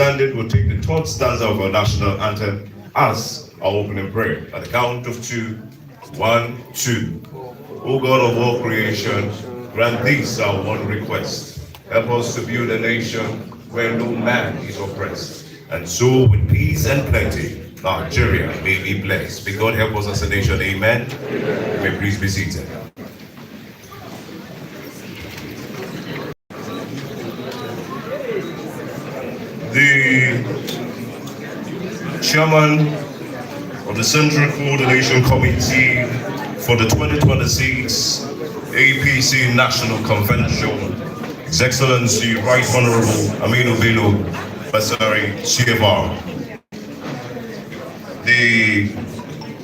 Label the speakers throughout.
Speaker 1: candidate will take the third stanza of our national anthem as our opening prayer. At the count of 2, 1, 2. O God of all creation, grant this our one request. Help us to build a nation where no man is oppressed. And so with peace and plenty, Nigeria may be blessed. May God help us as a nation. Amen. Amen. May please be seated. The chairman of the Central Coordination Committee for the 2026 APC National Convention, His Excellency Right Honorable Aminu Bello Basari, CFR. The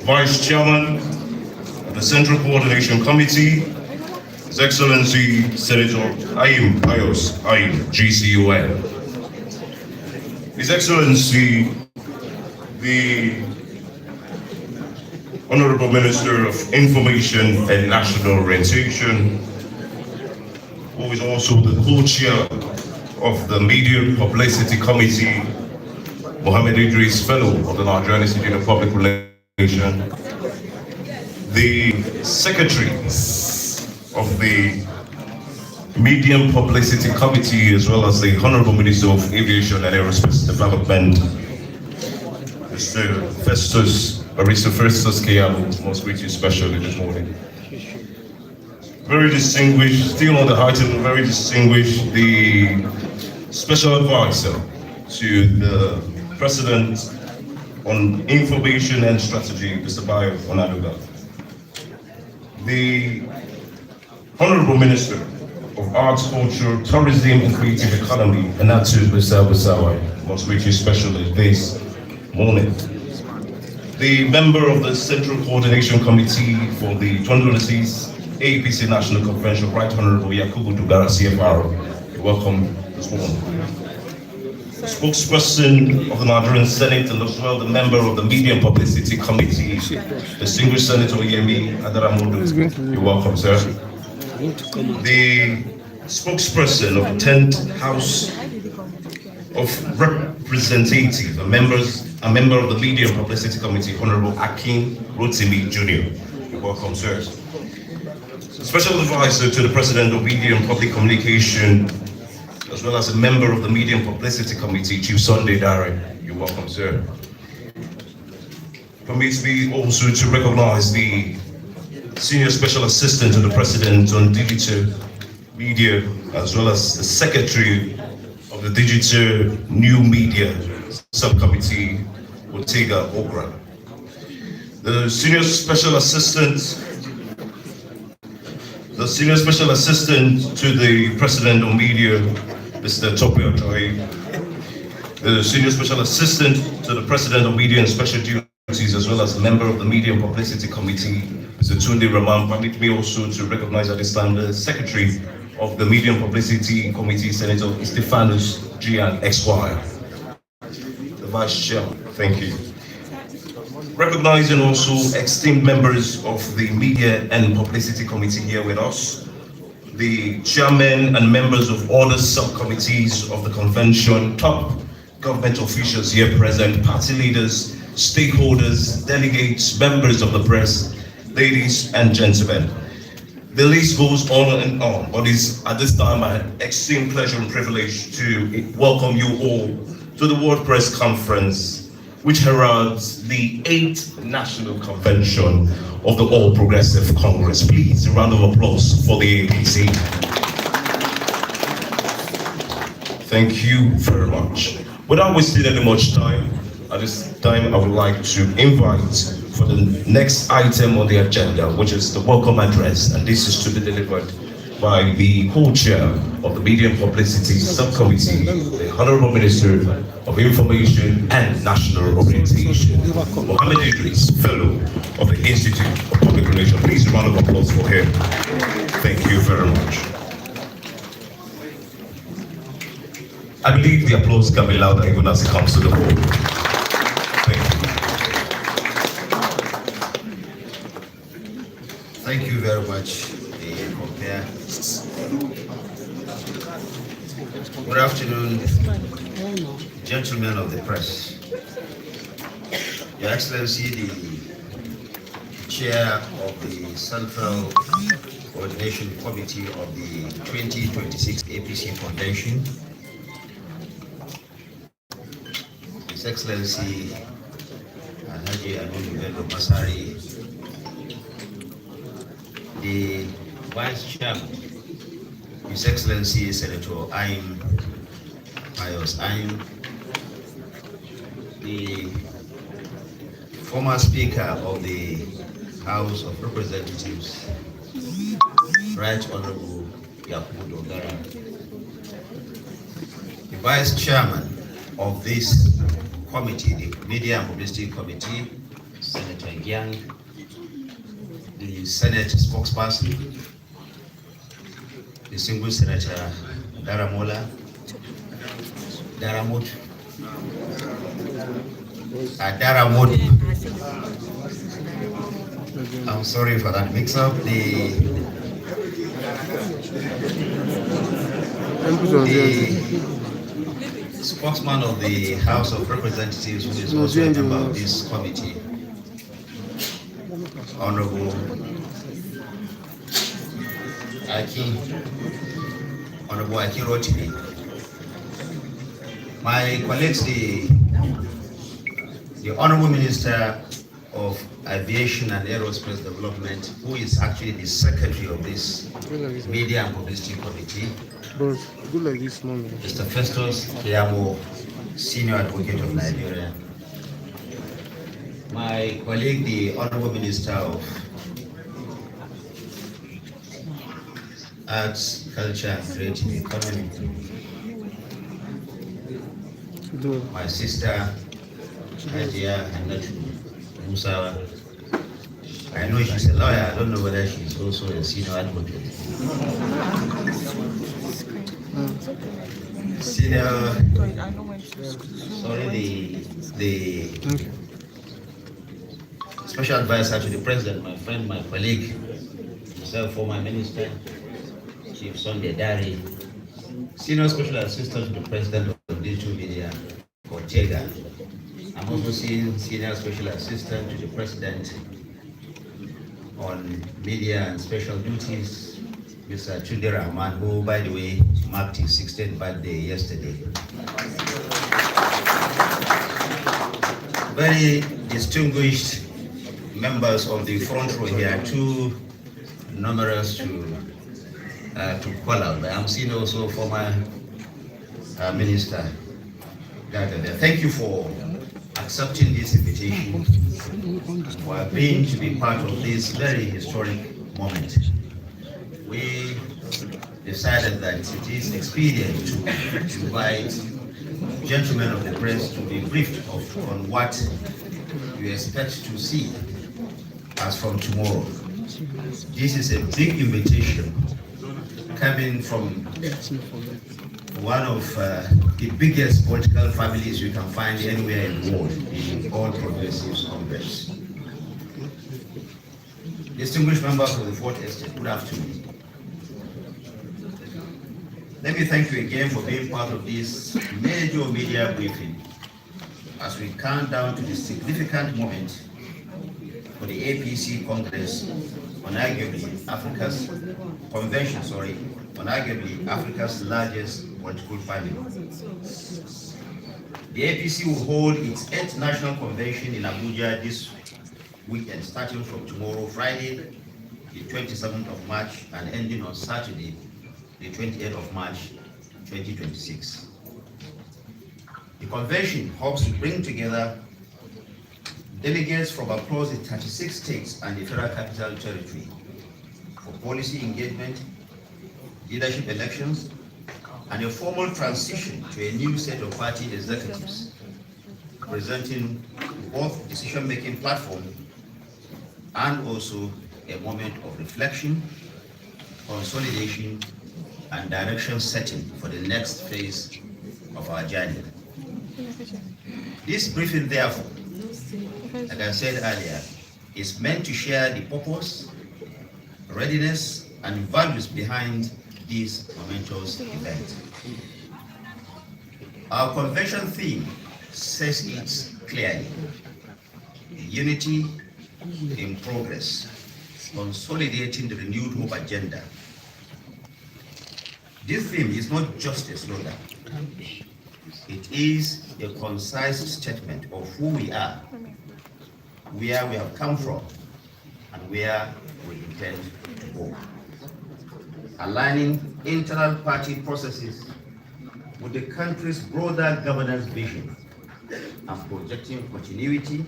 Speaker 1: Vice Chairman of the Central Coordination Committee, His Excellency Senator Ayim Ayos Ayim, GCUN. His Excellency, the Honorable Minister of Information and National Orientation, who is also the co-chair of the Media Publicity Committee, Mohammed Idris, Fellow of the Nigerian Institute of Public Relations, the Secretary of the Medium Publicity Committee, as well as the Honorable Minister of Aviation and Aerospace Development, Mr. Barrister Festus Keyamo, most greatly especially this morning. Very distinguished, still on the high table, very distinguished, the Special Advisor to the President on Information and Strategy, Mr. Bayo Onanuga. The Honorable Minister of Arts, Culture, Tourism and Creative Economy, and that's Mr. Basawa, most greatly especially this morning. The member of the Central Coordination Committee for the 2026 APC National Convention, Right Honorable Yakubu Dugara, CFR. You're welcome this morning. The spokesperson of the Nigerian Senate and as well the member of the Media and Publicity Committee, distinguished Senator Yemi Adaramodu. You're welcome, sir. The spokesperson of the 10th House of Representatives, a member of the Media and Publicity Committee, Honorable Akin Rotimi Jr. You're welcome, sir. Special Advisor to the President of Media and Public Communication, as well as a member of the Media and Publicity Committee, Chief Sunday Dare. You're welcome, sir. Permits me also to recognize the Senior Special Assistant to the President on Digital Media, as well as the Secretary of the Digital New Media Subcommittee, Otega Ogra. The Senior Special Assistant to the President of Media, Mr. Topio Choi. The Senior Special Assistant to the President of Media and Special Duties, as well as a member of the Media and Publicity Committee, Mr. Tunde Rahman. Permit me also to recognize at this time the Secretary of the Media and Publicity Committee, Senator Stephanus Gian Esquire. The Vice Chair, thank you. Recognizing also esteemed members of the Media and Publicity Committee here with us, the chairmen and members of all the subcommittees of the convention, top government officials here present, party leaders, stakeholders, delegates, members of the press, ladies and gentlemen. The list goes on and on, but it's at this time my extreme pleasure and privilege to welcome you all to the World Press Conference, which heralds the 8th National Convention of the All Progressive Congress. Please, a round of applause for the APC. Thank you very much. Without wasting any much time, at this time I would like to invite for the next item on the agenda, which is the welcome address, and this is to be delivered by the co-chair of the Media and Publicity Subcommittee, the Honorable Minister of Information and National Orientation, Mohammed Idris, Fellow of the Institute of Public Relations. Please, a round of applause for him. Thank you very much. I believe the applause can be louder even as it comes to the board. Thank you.
Speaker 2: Thank you very much. Good afternoon, Gentlemen of the press, Your Excellency, the Chair of the Central Coordination Committee of the 2026 APC Convention, His Excellency Alhaji Aminu Bello Masari, the Vice Chairman, His Excellency Senator Aim Pius Aim, the former Speaker of the House of Representatives, Right Honorable Yakubu Dogara, the Vice Chairman of this committee, the Media and Publicity Committee, Senator Yang, the Senate spokesperson, distinguished Senator Daramot, I'm sorry for that mix-up. The spokesman of the House of Representatives, who is also a member of this committee, Honorable Akin Rotimi. My colleagues, the Honorable Minister of Aviation and Aerospace Development, who is actually the Secretary of this Media and Publicity Committee, Mr. Festus Kiyamo, Senior Advocate of Nigeria. My colleague, the Honorable Minister of Arts, Culture and Creative Economy. My sister, Hajia Hannatu Musawa. I know she's a lawyer, I don't know whether she's also a senior advocate. The special advisor to the president, my friend, my colleague, myself, former minister, Chief Sunday Dari, senior special assistant to the president of digital media, Ortega. I'm also senior special assistant to the president on media and special duties, Mr. Tunde Rahman, who, by the way, marked his 16th birthday yesterday. Very distinguished members of the front row here, too numerous to call out. But I'm seeing also former minister. Thank you for accepting this invitation, for agreeing to be part of this very historic moment. We decided that it is expedient to invite gentlemen of the press to be briefed on what you expect to see as from tomorrow. This is a big invitation coming from one of the biggest political families you can find anywhere in the world, the All Progressives Congress. Distinguished members of the Fourth Estate, good afternoon. Let me thank you again for being part of this major media briefing as we count down to the significant moment for the APC Congress on arguably Africa's largest political family. The APC will hold its 8th National Convention in Abuja this weekend, starting from tomorrow, Friday, the 27th of March, and ending on Saturday, the 28th of March, 2026. The convention hopes to bring together delegates from across the 36 states and the Federal Capital Territory for policy engagement, leadership elections, and a formal transition to a new set of party executives, presenting both decision-making platform and also a moment of reflection, consolidation, and direction setting for the next phase of our journey. This briefing, therefore, like I said earlier, is meant to share the purpose, readiness, and values behind this momentous event. Our convention theme says it clearly: unity in progress, consolidating the renewed hope agenda. This theme is not just a slogan. It is a concise statement of who we are, where we have come from, and where we intend to go. Aligning internal party processes with the country's broader governance vision and projecting continuity,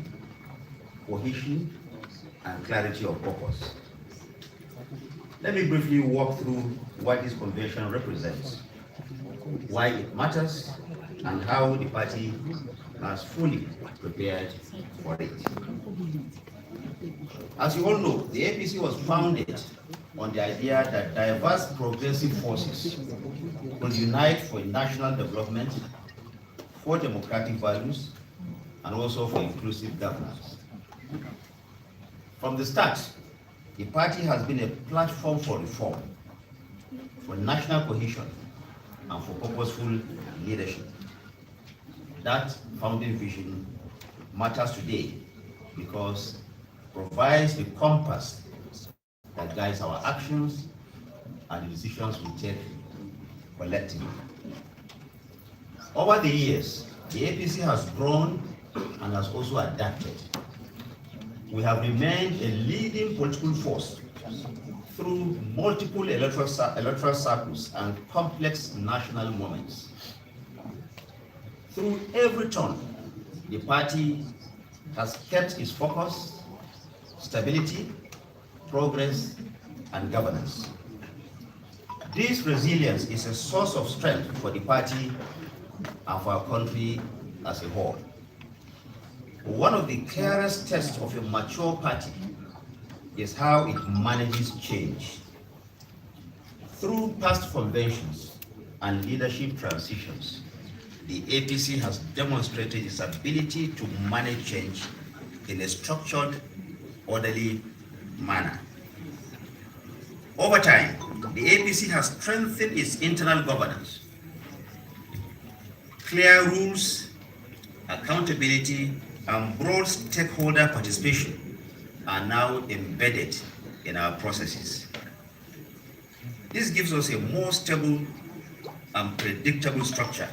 Speaker 2: cohesion, and clarity of purpose. Let me briefly walk through what this convention represents, why it matters, and how the party has fully prepared for it. As you all know, the APC was founded on the idea that diverse progressive forces will unite for national development, for democratic values, and also for inclusive governance. From the start, the party has been a platform for reform, for national cohesion, and for purposeful leadership. That founding vision matters today because it provides the compass that guides our actions and the decisions we take collectively. Over the years, the APC has grown and has also adapted. We have remained a leading political force through multiple electoral circles and complex national moments. Through every turn, the party has kept its focus, stability, progress, and governance. This resilience is a source of strength for the party and for our country as a whole. One of the clearest tests of a mature party is how it manages change. Through past conventions and leadership transitions, the APC has demonstrated its ability to manage change in a structured, orderly manner. Over time, the APC has strengthened its internal governance. Clear rules, accountability, and broad stakeholder participation are now embedded in our processes. This gives us a more stable and predictable structure.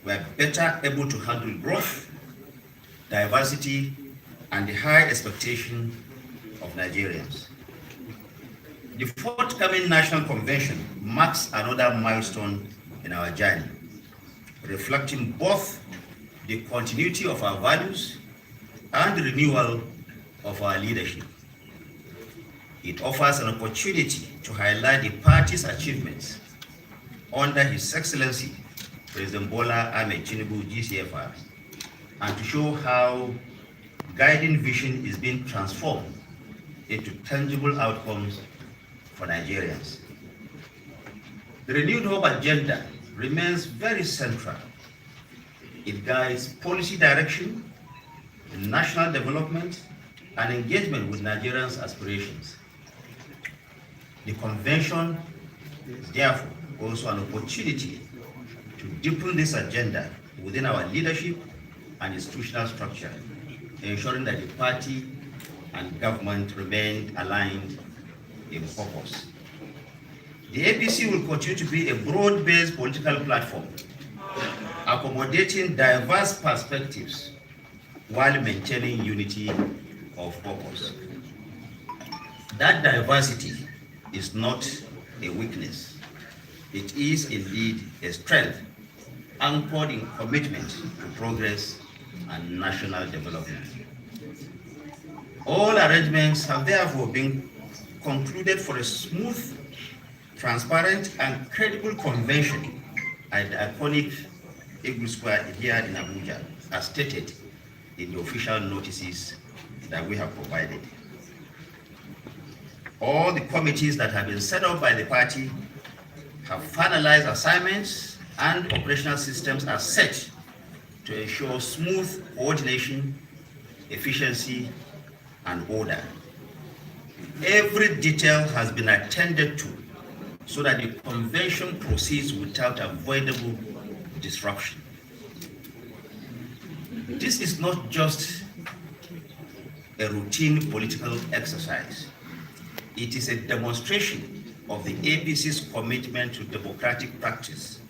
Speaker 2: We are better able to handle growth, diversity, and the high expectation of Nigerians. The forthcoming National Convention marks another milestone in our journey, reflecting both the continuity of our values and the renewal of our leadership. It offers an opportunity to highlight the party's achievements under His Excellency President Bola Ahmed Tinubu GCFR, and to show how guiding vision is being transformed into tangible outcomes for Nigerians. The renewed hope agenda remains very central. It guides policy direction, national development, and engagement with Nigerians' aspirations. The convention is therefore also an opportunity to deepen this agenda within our leadership and institutional structure, ensuring that the party and government remain aligned in purpose. The APC will continue to be a broad-based political platform, accommodating diverse perspectives while maintaining unity of purpose. That diversity is not a weakness. It is indeed a strength anchored in commitment to progress and national development. All arrangements have therefore been concluded for a smooth, transparent, and credible convention at the iconic Eagle Square here in Abuja, as stated in the official notices that we have provided. All the committees that have been set up by the party have finalized assignments, and operational systems are set to ensure smooth coordination, efficiency, and order. Every detail has been attended to so that the convention proceeds without avoidable disruption. This is not just a routine political exercise. It is a demonstration of the APC's commitment to democratic practice,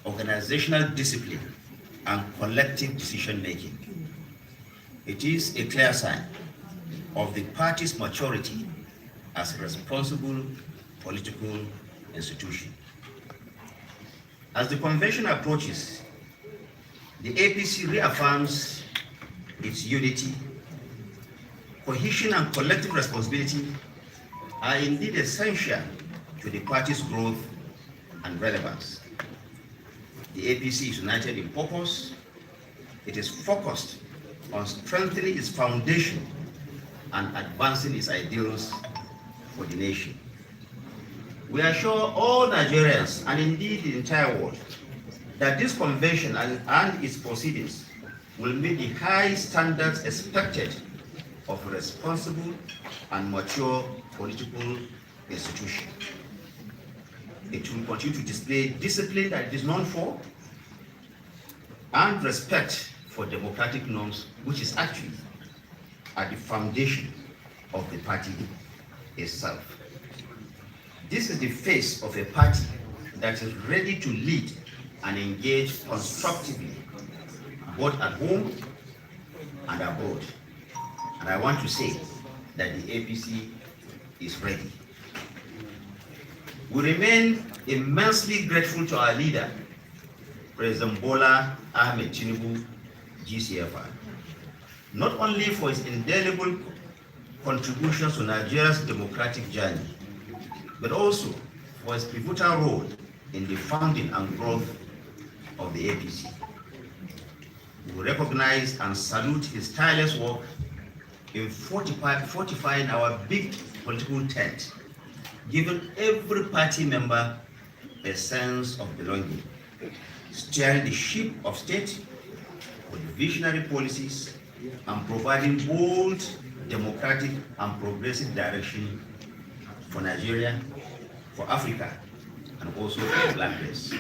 Speaker 2: organizational discipline, and collective decision-making. It is a clear sign of the party's maturity as a responsible political institution. As the convention approaches, the APC reaffirms its unity, cohesion, and collective responsibility are indeed essential to the party's growth and relevance. The APC is united in purpose. It is focused on strengthening its foundation and advancing its ideals for the nation. We assure all Nigerians, and indeed the entire world, that this convention and its proceedings will meet the high standards expected of a responsible and mature political institution. It will continue to display discipline that it is known for and respect for democratic norms, which is actually at the foundation of the party itself. This is the face of a party that is ready to lead and engage constructively, both at home and abroad. And I want to say that the APC is ready. We remain immensely grateful to our leader, President Bola Ahmed Tinubu, GCFR, not only for his indelible contributions to Nigeria's democratic journey, but also for his pivotal role in the founding and growth of the APC. We recognize and salute his tireless work in fortifying our big political tent, giving every party member a sense of belonging, steering the ship of state with visionary policies, and providing bold, democratic, and progressive direction for Nigeria, for Africa, and also for the Black race.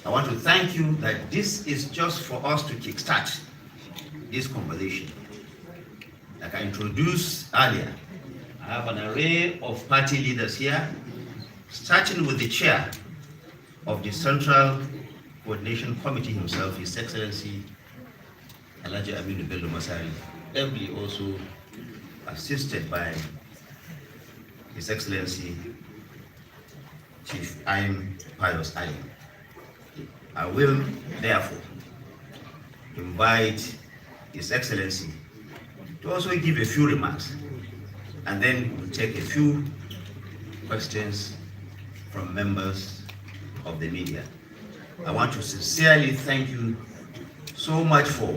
Speaker 2: I want to thank you that this is just for us to kickstart this conversation. Like I introduced earlier, I have an array of party leaders here, starting with the chair of the Central Coordination Committee himself, His Excellency Alhaji Aminu Bello Masari, ably also assisted by His Excellency Chief Aim Pius Ali. I will therefore invite His Excellency to also give a few remarks, and then we'll take a few questions from members of the media. I want to sincerely thank you so much for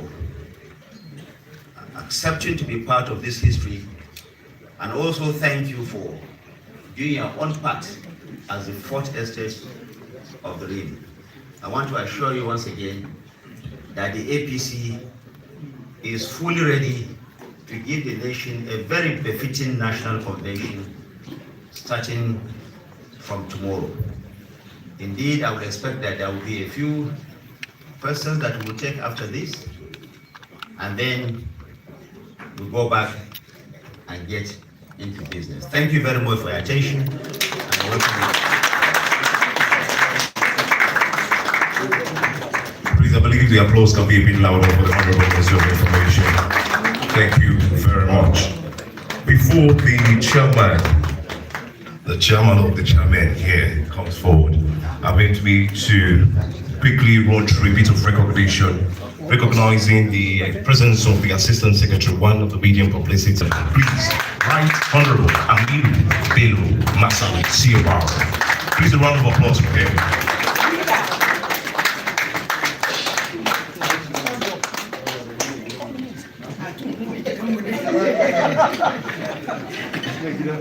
Speaker 2: accepting to be part of this history, and also thank you for doing your own part as the fourth estate of the region. I want to assure you once again that the APC is fully ready to give the nation a very befitting national convention starting from tomorrow. Indeed, I would expect that there will be a few questions that we will take after this, and then we'll go back and get into business. Thank you very much for your attention, and welcome you.
Speaker 1: Please, I believe the applause can be a bit louder for the Honorable Minister of Information. Thank you very much. Before the chairman of the chairman here comes forward, I'm going to be to quickly run through a bit of recognition, recognizing the presence of the Assistant Secretary 1 of the Media and Publicity. Please, Right Honorable Aminu Bello Masari, COR. Please, a round of applause for him.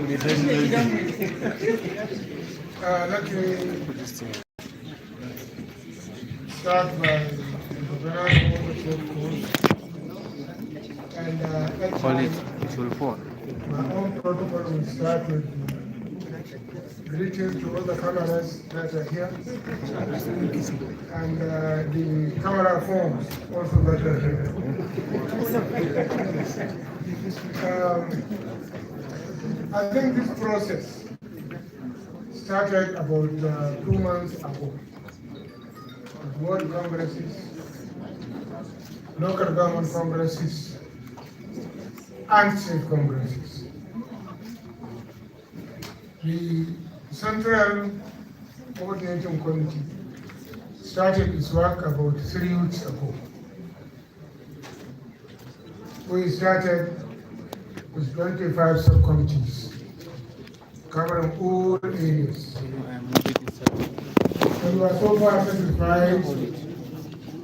Speaker 3: Let me start by and actually, my own protocol will start with Greetings to all the cameras that are here, and the camera phones also that are here. I think this process started about 2 months ago. World congresses, local government congresses, and state congresses. The Central Coordinating Committee started its work about 3 weeks ago. We started with 25 subcommittees covering all areas. We are so far satisfied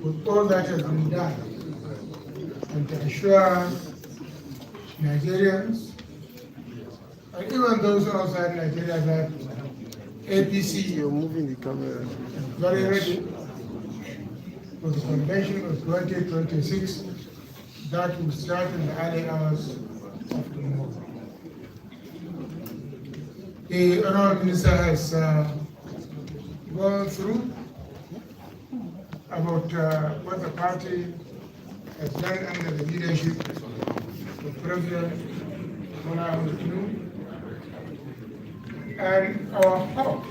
Speaker 3: with all that has been done and to assure Nigerians and even those outside Nigeria that APC is very ready for the convention of 2026 that will start in the early hours of tomorrow. The Honourable Minister has gone through about what the party has done under the leadership of President Bola Ahmed Tinubu. And our hope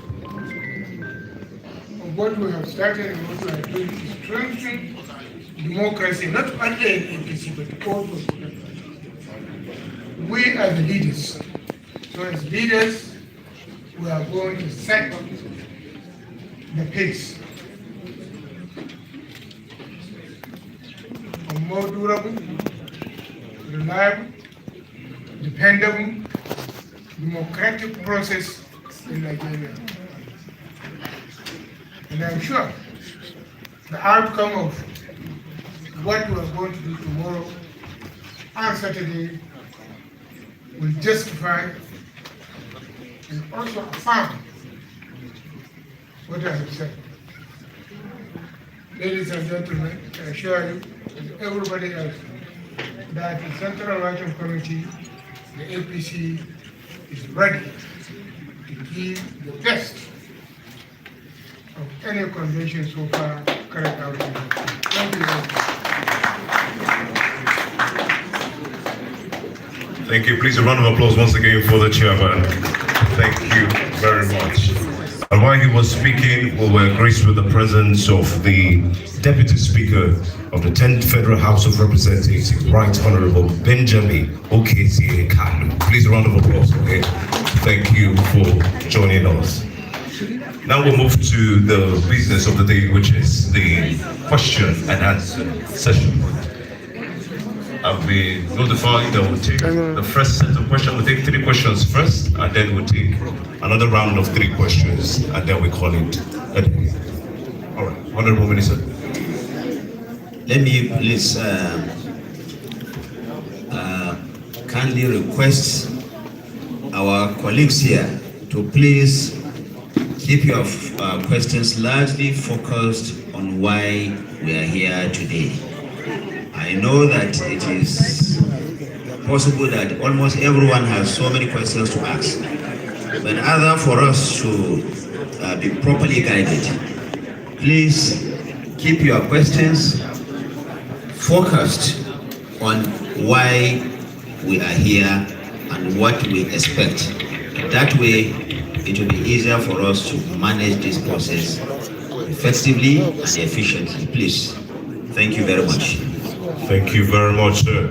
Speaker 3: of what we have started and what we are doing is strengthen democracy, not only in APC, but also we are the leaders. So as leaders, we are going to set the pace a more durable, reliable, dependable, democratic process in Nigeria. And I'm sure the outcome of what we are going to do tomorrow and Saturday will justify and also affirm what I have said. Ladies and gentlemen, I assure you and everybody else that the Central Working Committee, the APC, is ready to give the best of any convention so far carried out. Thank you very much.
Speaker 1: Thank you. Please a round of applause once again for the chairman. Thank you very much. And while he was speaking, we were graced with the presence of the Deputy Speaker of the 10th Federal House of Representatives, Right Honorable Benjamin Okezi Kalu. Please a round of applause, okay? Thank you for joining us. Now we'll move to the business of the day, which is the question and answer session. I've been notified that we'll take the first set of questions. We'll take 3 questions first, and then we'll take another round of 3 questions, and then we call it a day. All right, Honorable Minister.
Speaker 2: Let me please kindly request our colleagues here to please keep your questions largely focused on why we are here today. I know that it is possible that almost everyone has so many questions to ask, but in order for us to be properly guided, please keep your questions focused on why we are here and what we expect. That way, it will be easier for us to manage this process effectively and efficiently. Please, thank you very much.
Speaker 1: Thank you very much, sir.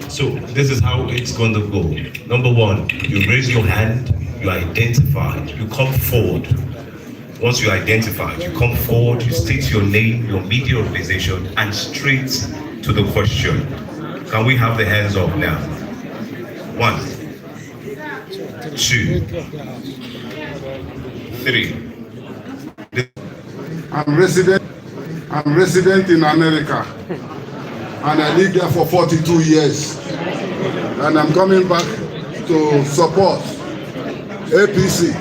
Speaker 1: So this is how it's going to go. Number 1, you raise your hand, you identify, you come forward. Once you identify, you come forward, you state your name, your media organization, and straight to the question. Can we have the hands up now? 1, 2, 3.
Speaker 4: I'm resident in America, and I lived there for 42 years. And I'm coming back to support APC.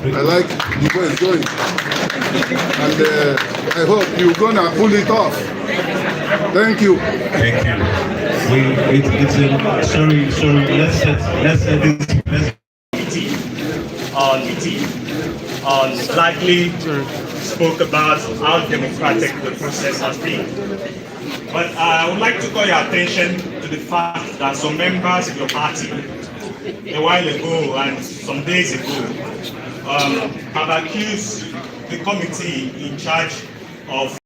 Speaker 4: I like the way it's going, and I hope you're gonna pull it off. Thank you.
Speaker 1: Thank you. Sorry. Let's set this.
Speaker 5: meeting likely spoke about how democratic the process has been. But I would like to call your attention to the fact that some members of your party, a while ago and some days ago, have accused the committee in charge of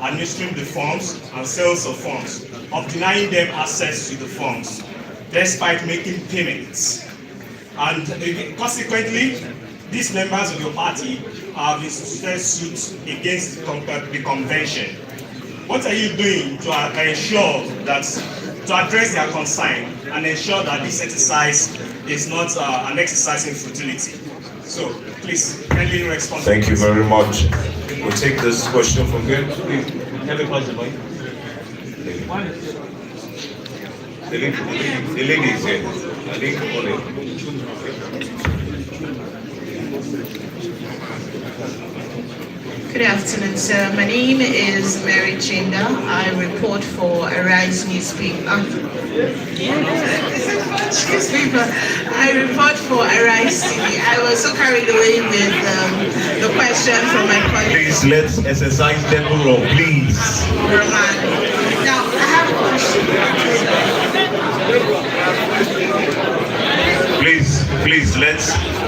Speaker 5: administering the funds and sales of funds of denying them access to the funds, despite making payments. And consequently, these members of your party have instituted suits against the convention. What are you doing to ensure that, to address their concern and ensure that this exercise is not an exercise in futility? So, please, kindly respond.
Speaker 1: Thank you very much. We'll take this question from here. Please, can we pass the mic? The lady is here. I think
Speaker 6: Good afternoon, sir. My name is Mary Chinda. I report for Arise newspaper. I report for Arise TV. I was so carried away with the question from my colleague.
Speaker 1: please, let's exercise decorum, please.
Speaker 6: Roman. Now, I have a question.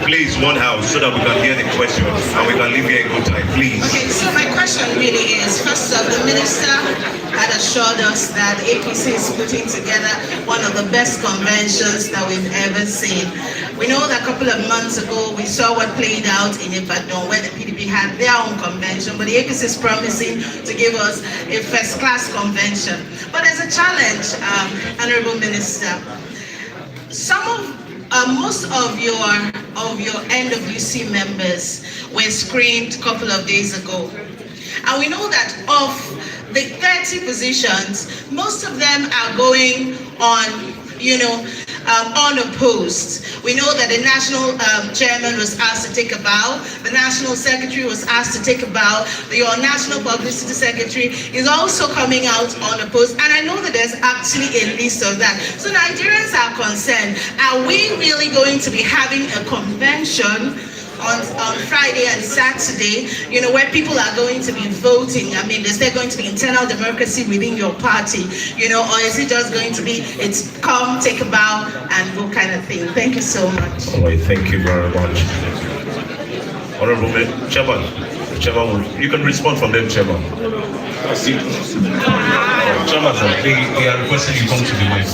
Speaker 1: Please, one house so that we can hear the question and we can leave here in good time, please.
Speaker 6: Okay, so my question really is, first off, the minister had assured us that APC is putting together one of the best conventions that we've ever seen. We know that a couple of months ago, we saw what played out in Ibadan where the PDP had their own convention, but the APC is promising to give us a first-class convention. But as a challenge, Honorable Minister, most of your NWC members were screened a couple of days ago. And we know that of the 30 positions, most of them are going on, unopposed. We know that the national chairman was asked to take a bow, the national secretary was asked to take a bow, your national publicity secretary is also coming out unopposed, and I know that there's actually a list of that. So Nigerians are concerned, are we really going to be having a convention on Friday and Saturday, where people are going to be voting? I mean, is there going to be internal democracy within your party, or is it just going to be, it's come, take a bow, and go kind of thing? Thank you so much.
Speaker 1: All right, thank you very much. Honorable Chairman, you can respond from them, Chairman. Chairman, they are requesting you come to the mic.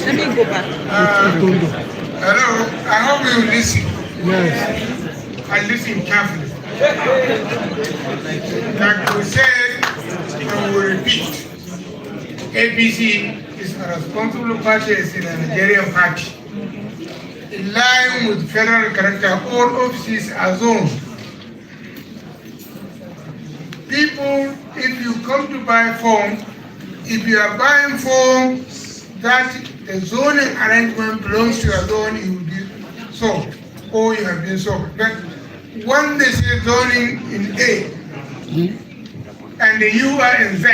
Speaker 6: Let me go back.
Speaker 3: Hello, I hope you listen.
Speaker 4: Yes.
Speaker 3: I listen carefully. Like we said, I will repeat. APC is a responsible party, is a Nigerian party. In line with federal character, all offices are zoned. People, if you come to buy form, if you are buying form that the zoning arrangement belongs to your zone, you will be sold, or you have been sold. But when they say zoning in A, and you are in Z,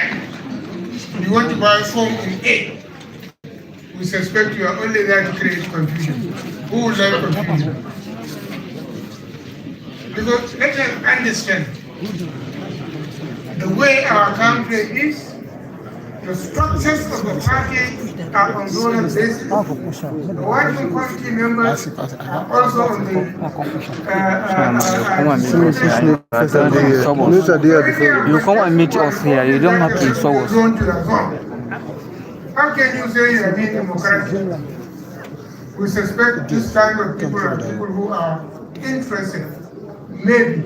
Speaker 3: you want to buy form in A, we suspect you are only there to create confusion. Who would like confusion? Because let us understand the way our country is. The structures of the party are on zonal basis. The working committee members are also on the
Speaker 7: You come and meet us here. You don't have to insult us.
Speaker 3: How can you say you are being democratic? We suspect this kind of people are people who are interested, maybe,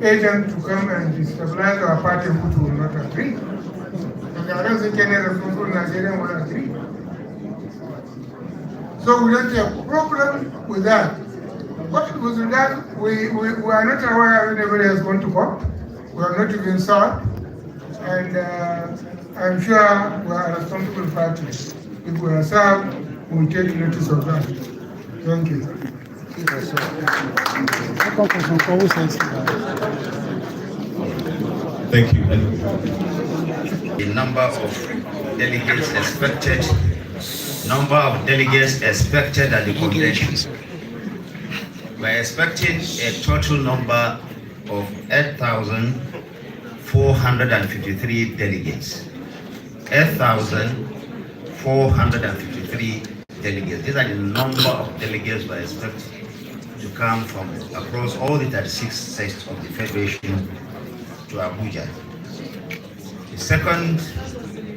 Speaker 3: agents to come and destabilize our party who will not agree. I don't think any responsible Nigerian will agree. So we don't have a problem with that. But with that, we are not aware anybody has gone to court. We are not even sought. And I'm sure we are a responsible party. If we are served, we will take notice of that. Thank you.
Speaker 1: Thank you.
Speaker 2: The number of delegates expected at the convention. We're expecting a total number of 8,453 delegates. 8,453 delegates. These are the number of delegates we're expecting to come from across all the 36 states of the Federation to Abuja. The second,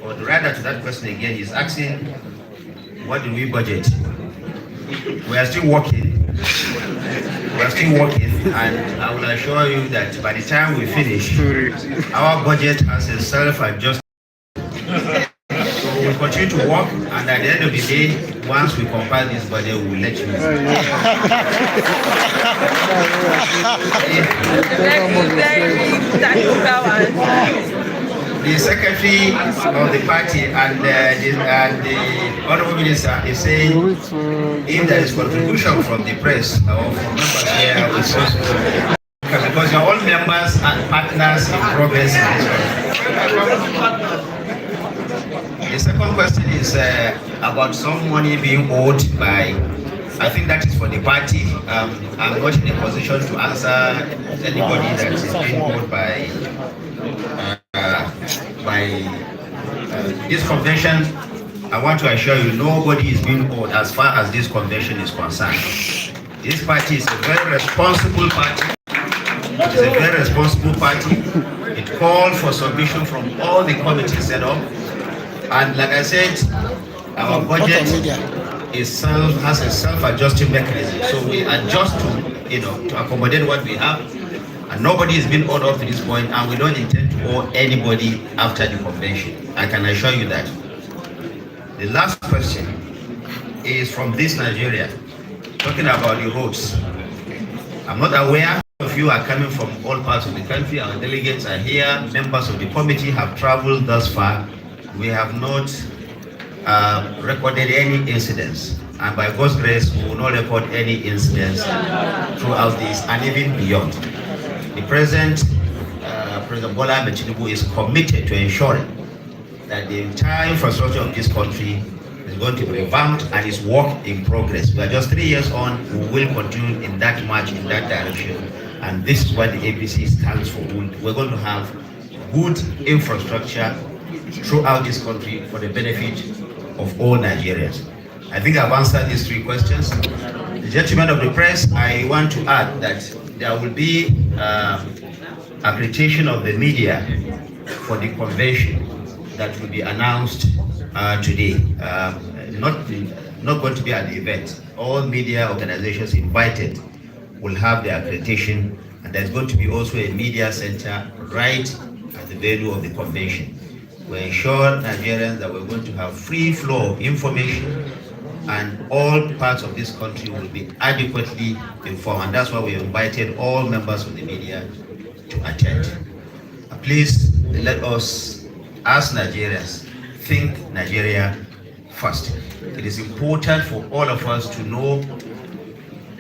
Speaker 2: or rather to that question again, is asking, what do we budget? We are still working. And I will assure you that by the time we finish, our budget has a self-adjusted. So we'll continue to work, and at the end of the day, once we compile this budget, we will let you know. The secretary of the party and the honorable minister is saying if there is contribution from the press or from members here, because you're all members and partners in progress. The second question is about some money being owed by, I think that is for the party. I'm not in a position to answer anybody that is being owed by this convention. I want to assure you, nobody is being owed as far as this convention is concerned. This party is a very responsible party. It is a very responsible party. It called for submission from all the committees set up. And like I said, our budget has a self-adjusting mechanism. So we adjust to accommodate what we have. And nobody is being owed up to this point, and we don't intend to owe anybody after the convention. I can assure you that. The last question is from this Nigeria, talking about the roads. I'm not aware if you are coming from all parts of the country. Our delegates are here. Members of the committee have traveled thus far. We have not recorded any incidents. And by God's grace, we will not record any incidents throughout this and even beyond. The President Bola Ahmed Tinubu is committed to ensuring that the entire infrastructure of this country is going to be revamped and is work in progress. We are just 3 years on. We will continue in that march, in that direction. And this is what the APC stands for. We're going to have good infrastructure throughout this country for the benefit of all Nigerians. I think I've answered these 3 questions. The gentlemen of the press, I want to add that there will be accreditation of the media for the convention that will be announced today. Not going to be at the event. All media organizations invited will have their accreditation, and there's going to be also a media center right at the venue of the convention. We ensure Nigerians that we're going to have free flow of information, and all parts of this country will be adequately informed. And that's why we invited all members of the media to attend. Please let us, as Nigerians, think Nigeria first. It is important for all of us to know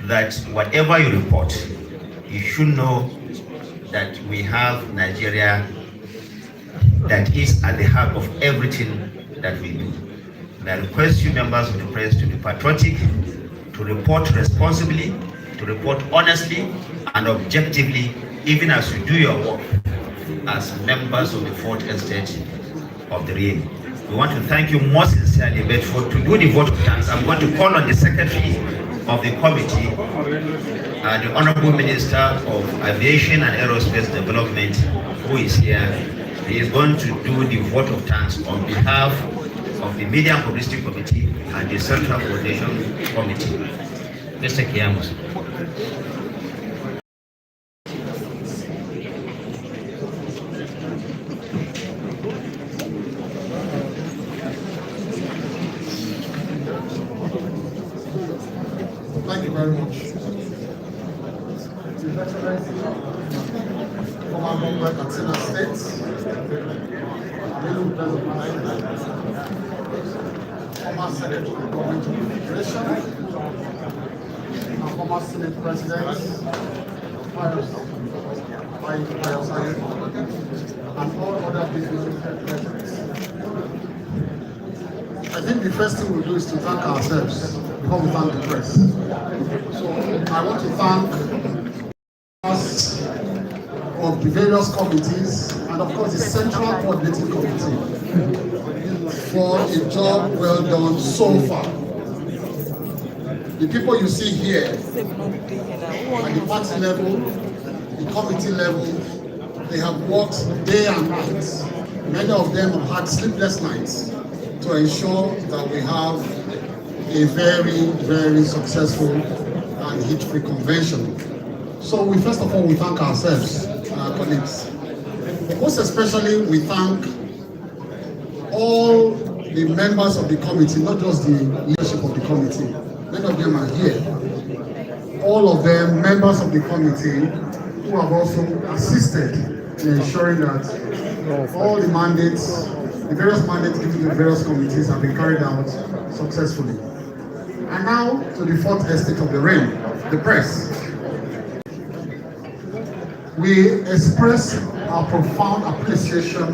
Speaker 2: that whatever you report, you should know that we have Nigeria that is at the heart of everything that we do. And I request you, members of the press, to be patriotic, to report responsibly, to report honestly and objectively, even as you do your work as members of the 4th estate of the realm. We want to thank you most sincerely, but to do the vote of thanks, I'm going to call on the secretary of the committee, the Honorable Minister of Aviation and Aerospace Development, who is here. He is going to do the vote of thanks on behalf of the Media and Publicity Committee and the Central Coordination Committee. Mr. Kiamus.
Speaker 4: Thank you very much. Former Governor Katsina State, former Secretary of Government of the Federation, our former Senate President, and all other dignitaries present. I think the first thing we'll do is to thank ourselves before we thank the press. So I want to thank us of the various committees and of course the Central Coordinating Committee for a job well done so far. The people you see here at the party level, the committee level, they have worked day and night. Many of them have had sleepless nights to ensure that we have a very, very successful and hit-free convention. So we first of all, we thank ourselves and our colleagues. Most especially, we thank all the members of the committee, not just the leadership of the committee. Many of them are here. All of them, members of the committee, who have also assisted in ensuring that all the mandates, the various mandates given to the various committees have been carried out successfully. And now to the fourth estate of the reign, the press. We express our profound appreciation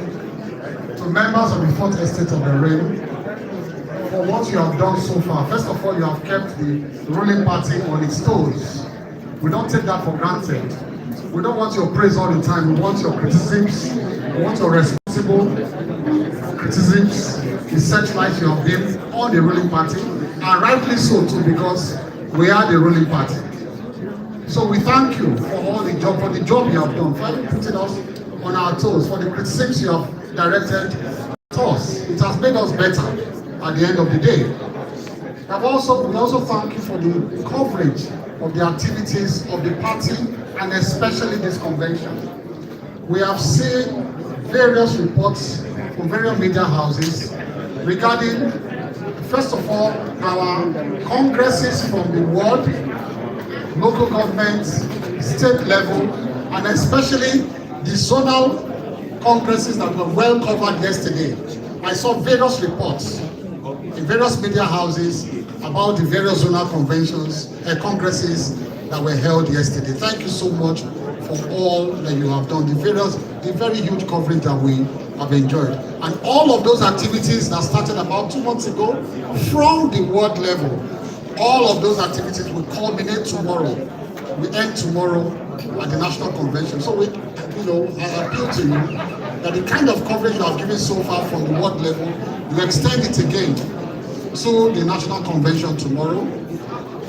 Speaker 4: to members of the fourth estate of the reign for what you have done so far. First of all, you have kept the ruling party on its toes. We don't take that for granted. We don't want your praise all the time. We want your criticisms. We want your responsible criticisms, the searchlight you have been on the ruling party, and rightly so too, because we are the ruling party. So we thank you for all the job, for the job you have done, for putting us on our toes, for the criticisms you have directed to us. It has made us better at the end of the day. We also thank you for the coverage of the activities of the party and especially this convention. We have seen various reports from various media houses regarding, first of all, our congresses from the world, local governments, state level, and especially the zonal congresses that were well covered yesterday. I saw various reports in various media houses about the various zonal conventions and congresses that were held yesterday. Thank you so much for all that you have done, the very huge coverage that we have enjoyed. And all of those activities that started about 2 months ago from the world level, all of those activities will culminate tomorrow. We end tomorrow at the National Convention. So we, I appeal to you that the kind of coverage you have given so far from the world level, you extend it again to the National Convention tomorrow.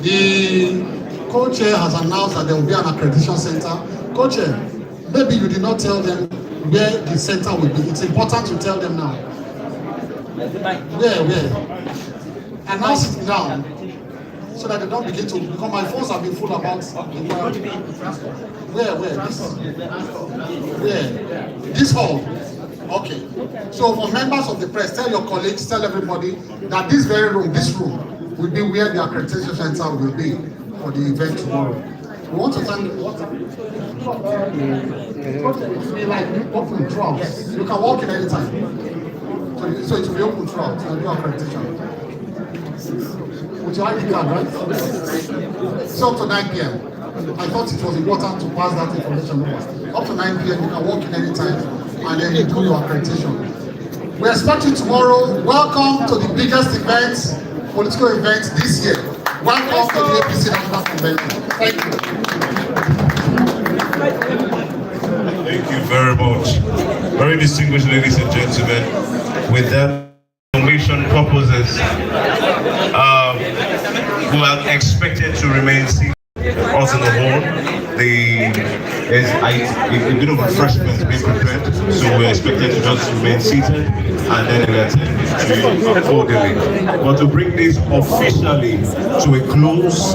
Speaker 4: The co-chair has announced that there will be an accreditation center. Co-chair, maybe you did not tell them where the center will be. It's important to tell them now. Where? Announce it now, so that they don't begin to, because my phones have been full about where? This hall. Okay. So for members of the press, tell your colleagues, tell everybody that this very room, this room, will be where the accreditation center will be for the event tomorrow. We want to thank you. It will be like open throughout. You can walk in anytime. So it will be open throughout. You'll do accreditation. With your ID card, right? So up to 9 p.m. I thought it was important to pass that information over. Up to 9 p.m. you can walk in anytime and then you do your accreditation. We expect you tomorrow. Welcome to the biggest event, political event this year. Welcome to the Apc National Convention. Thank you.
Speaker 1: Thank you very much. Very distinguished ladies and gentlemen. With that, information purposes, we are expected to remain seated. Us in the hall, there's a bit of refreshment being prepared, so we're expected to just remain seated and then we attend to accordingly. But to bring this officially to a close,